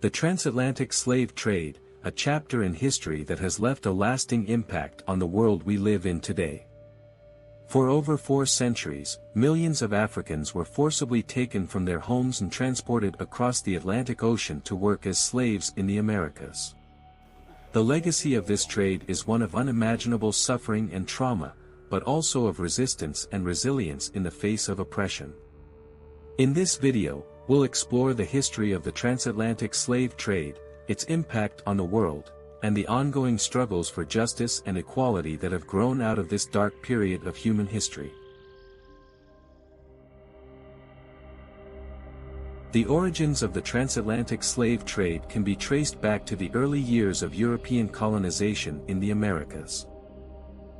The transatlantic slave trade, a chapter in history that has left a lasting impact on the world we live in today. For over 4 centuries, millions of Africans were forcibly taken from their homes and transported across the Atlantic Ocean to work as slaves in the Americas. The legacy of this trade is one of unimaginable suffering and trauma, but also of resistance and resilience in the face of oppression. In this video, we'll explore the history of the transatlantic slave trade, its impact on the world, and the ongoing struggles for justice and equality that have grown out of this dark period of human history. The origins of the transatlantic slave trade can be traced back to the early years of European colonization in the Americas.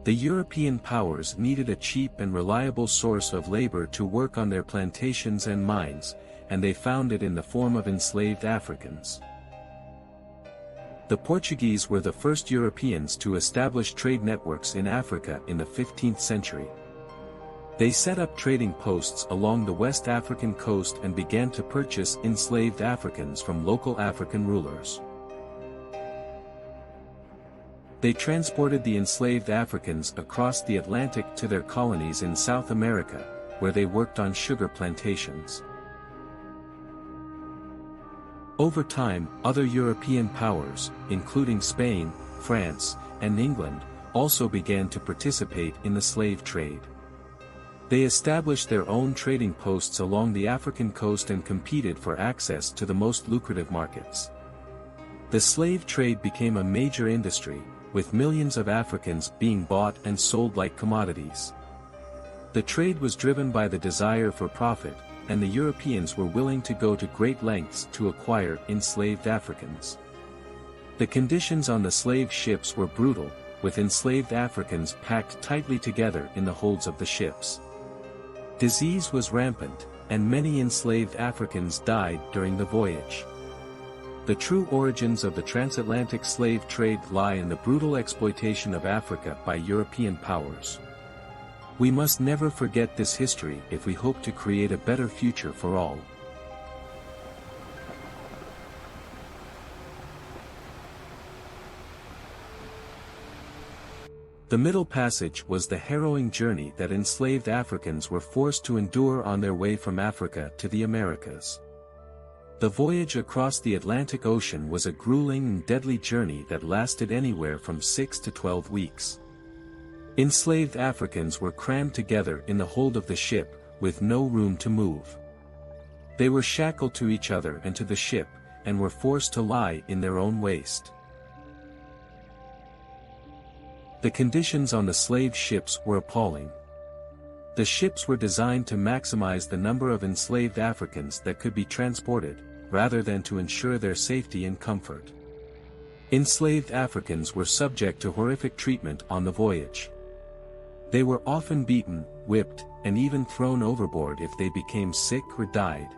The European powers needed a cheap and reliable source of labor to work on their plantations and mines, and they found it in the form of enslaved Africans. The Portuguese were the first Europeans to establish trade networks in Africa in the 15th century. They set up trading posts along the West African coast and began to purchase enslaved Africans from local African rulers. They transported the enslaved Africans across the Atlantic to their colonies in South America, where they worked on sugar plantations. Over time, other European powers, including Spain, France, and England, also began to participate in the slave trade. They established their own trading posts along the African coast and competed for access to the most lucrative markets. The slave trade became a major industry, with millions of Africans being bought and sold like commodities. The trade was driven by the desire for profit, and the Europeans were willing to go to great lengths to acquire enslaved Africans. The conditions on the slave ships were brutal, with enslaved Africans packed tightly together in the holds of the ships. Disease was rampant, and many enslaved Africans died during the voyage. The true origins of the transatlantic slave trade lie in the brutal exploitation of Africa by European powers. We must never forget this history if we hope to create a better future for all. The Middle Passage was the harrowing journey that enslaved Africans were forced to endure on their way from Africa to the Americas. The voyage across the Atlantic Ocean was a grueling and deadly journey that lasted anywhere from 6 to 12 weeks. Enslaved Africans were crammed together in the hold of the ship, with no room to move. They were shackled to each other and to the ship, and were forced to lie in their own waste. The conditions on the slave ships were appalling. The ships were designed to maximize the number of enslaved Africans that could be transported, rather than to ensure their safety and comfort. Enslaved Africans were subject to horrific treatment on the voyage. They were often beaten, whipped, and even thrown overboard if they became sick or died.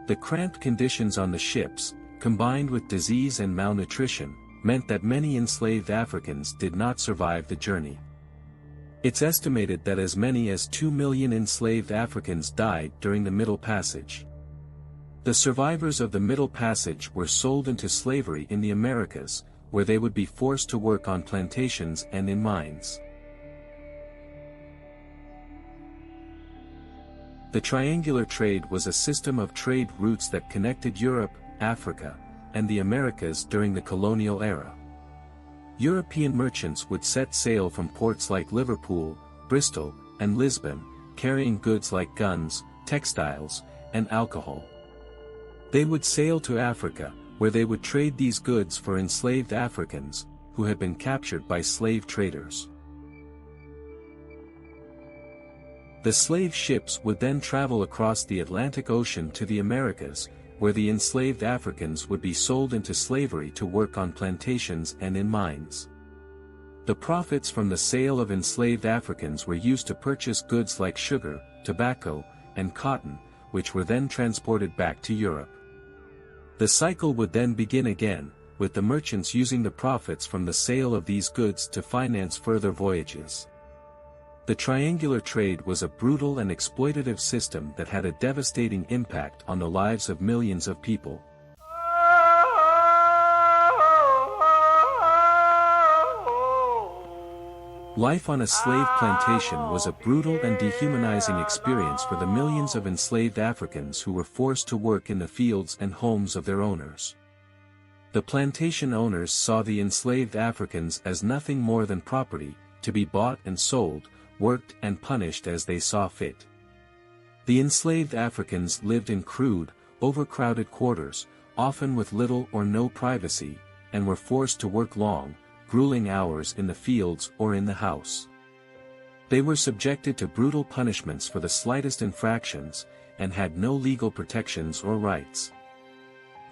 The cramped conditions on the ships, combined with disease and malnutrition, meant that many enslaved Africans did not survive the journey. It's estimated that as many as 2 million enslaved Africans died during the Middle Passage. The survivors of the Middle Passage were sold into slavery in the Americas, where they would be forced to work on plantations and in mines. The triangular trade was a system of trade routes that connected Europe, Africa, and the Americas during the colonial era. European merchants would set sail from ports like Liverpool, Bristol, and Lisbon, carrying goods like guns, textiles, and alcohol. They would sail to Africa, where they would trade these goods for enslaved Africans, who had been captured by slave traders. The slave ships would then travel across the Atlantic Ocean to the Americas, where the enslaved Africans would be sold into slavery to work on plantations and in mines. The profits from the sale of enslaved Africans were used to purchase goods like sugar, tobacco, and cotton, which were then transported back to Europe. The cycle would then begin again, with the merchants using the profits from the sale of these goods to finance further voyages. The triangular trade was a brutal and exploitative system that had a devastating impact on the lives of millions of people. Life on a slave plantation was a brutal and dehumanizing experience for the millions of enslaved Africans who were forced to work in the fields and homes of their owners. The plantation owners saw the enslaved Africans as nothing more than property, to be bought and sold, worked and punished as they saw fit. The enslaved Africans lived in crude, overcrowded quarters, often with little or no privacy, and were forced to work long, grueling hours in the fields or in the house. They were subjected to brutal punishments for the slightest infractions, and had no legal protections or rights.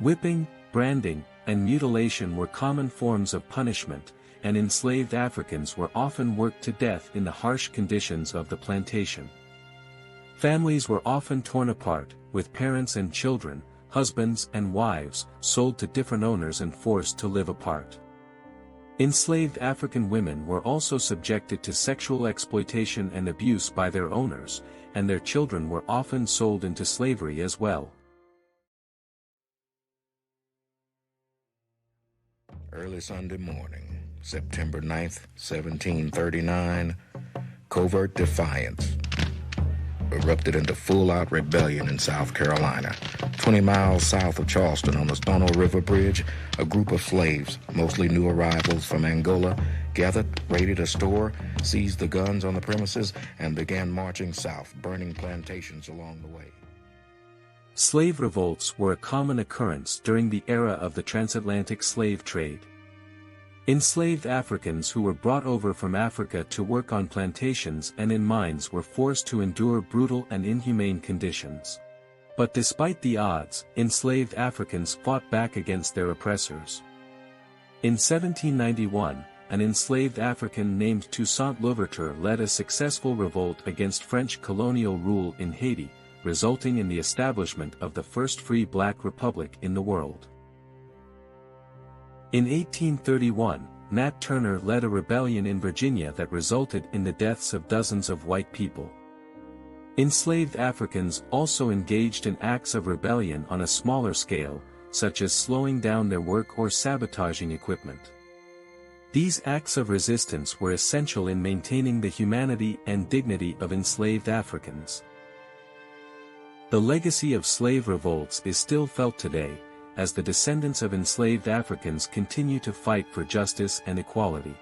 Whipping, branding, and mutilation were common forms of punishment, and enslaved Africans were often worked to death in the harsh conditions of the plantation. Families were often torn apart, with parents and children, husbands and wives, sold to different owners and forced to live apart. Enslaved African women were also subjected to sexual exploitation and abuse by their owners, and their children were often sold into slavery as well. Early Sunday morning, September 9th, 1739, covert defiance erupted into full-out rebellion in South Carolina. 20 miles south of Charleston on the Stono River Bridge, a group of slaves, mostly new arrivals from Angola, gathered, raided a store, seized the guns on the premises, and began marching south, burning plantations along the way. Slave revolts were a common occurrence during the era of the Transatlantic Slave Trade. Enslaved Africans who were brought over from Africa to work on plantations and in mines were forced to endure brutal and inhumane conditions. But despite the odds, enslaved Africans fought back against their oppressors. In 1791, an enslaved African named Toussaint Louverture led a successful revolt against French colonial rule in Haiti, resulting in the establishment of the first free black republic in the world. In 1831, Nat Turner led a rebellion in Virginia that resulted in the deaths of dozens of white people. Enslaved Africans also engaged in acts of rebellion on a smaller scale, such as slowing down their work or sabotaging equipment. These acts of resistance were essential in maintaining the humanity and dignity of enslaved Africans. The legacy of slave revolts is still felt today, as the descendants of enslaved Africans continue to fight for justice and equality.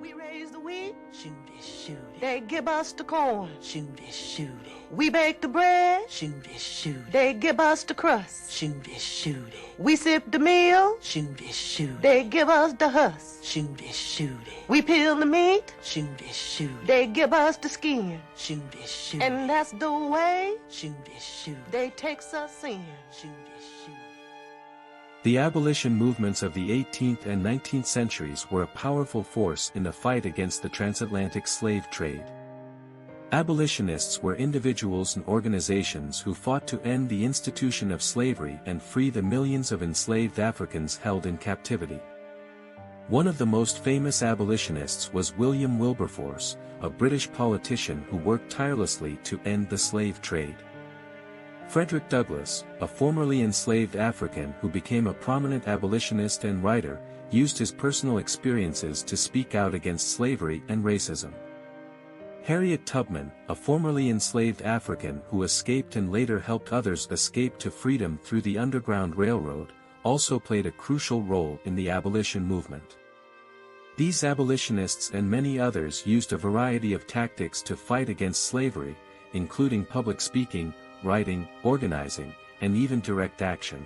We raise the wheat, shoot it, shoot it. They give us the corn, shoot it, shoot it. We bake the bread, shoot it, shoot it. They give us the crust, shoot it, shoot it. We sip the meal, shoot it, shoot it. They give us the husk, shoot it, shoot it. We peel the meat, shoot it, shoot it. They give us the skin, shoot it, shoot it. And that's the way, shoot it, shoot it. They takes us in, shoot it, shoot it. The abolition movements of the 18th and 19th centuries were a powerful force in the fight against the transatlantic slave trade. Abolitionists were individuals and organizations who fought to end the institution of slavery and free the millions of enslaved Africans held in captivity. One of the most famous abolitionists was William Wilberforce, a British politician who worked tirelessly to end the slave trade. Frederick Douglass, a formerly enslaved African who became a prominent abolitionist and writer, used his personal experiences to speak out against slavery and racism. Harriet Tubman, a formerly enslaved African who escaped and later helped others escape to freedom through the Underground Railroad, also played a crucial role in the abolition movement. These abolitionists and many others used a variety of tactics to fight against slavery, including public speaking, writing, organizing, and even direct action.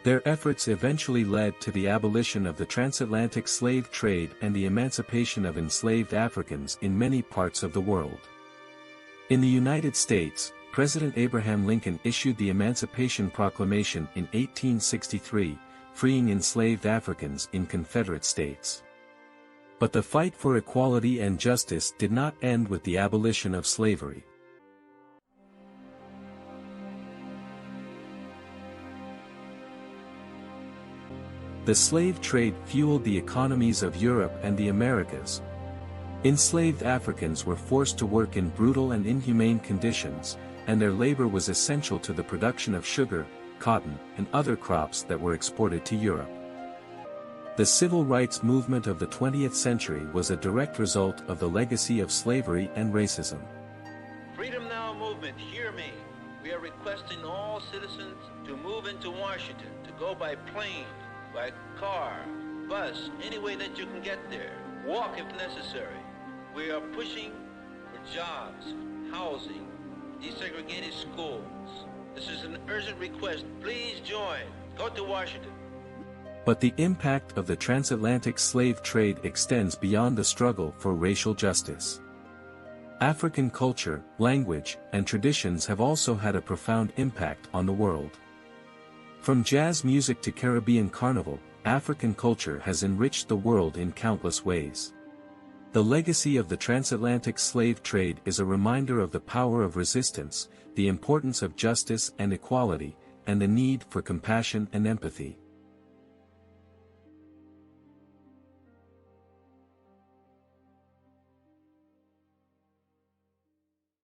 Their efforts eventually led to the abolition of the transatlantic slave trade and the emancipation of enslaved Africans in many parts of the world. In the United States, President Abraham Lincoln issued the Emancipation Proclamation in 1863, freeing enslaved Africans in Confederate states. But the fight for equality and justice did not end with the abolition of slavery. The slave trade fueled the economies of Europe and the Americas. Enslaved Africans were forced to work in brutal and inhumane conditions, and their labor was essential to the production of sugar, cotton, and other crops that were exported to Europe. The civil rights movement of the 20th century was a direct result of the legacy of slavery and racism. Freedom Now movement, hear me. We are requesting all citizens to move into Washington, to go by plane, by car, bus, any way that you can get there. Walk if necessary. We are pushing for jobs, housing, desegregated schools. This is an urgent request. Please join. Go to Washington. But the impact of the transatlantic slave trade extends beyond the struggle for racial justice. African culture, language, and traditions have also had a profound impact on the world. From jazz music to Caribbean carnival, African culture has enriched the world in countless ways. The legacy of the transatlantic slave trade is a reminder of the power of resistance, the importance of justice and equality, and the need for compassion and empathy.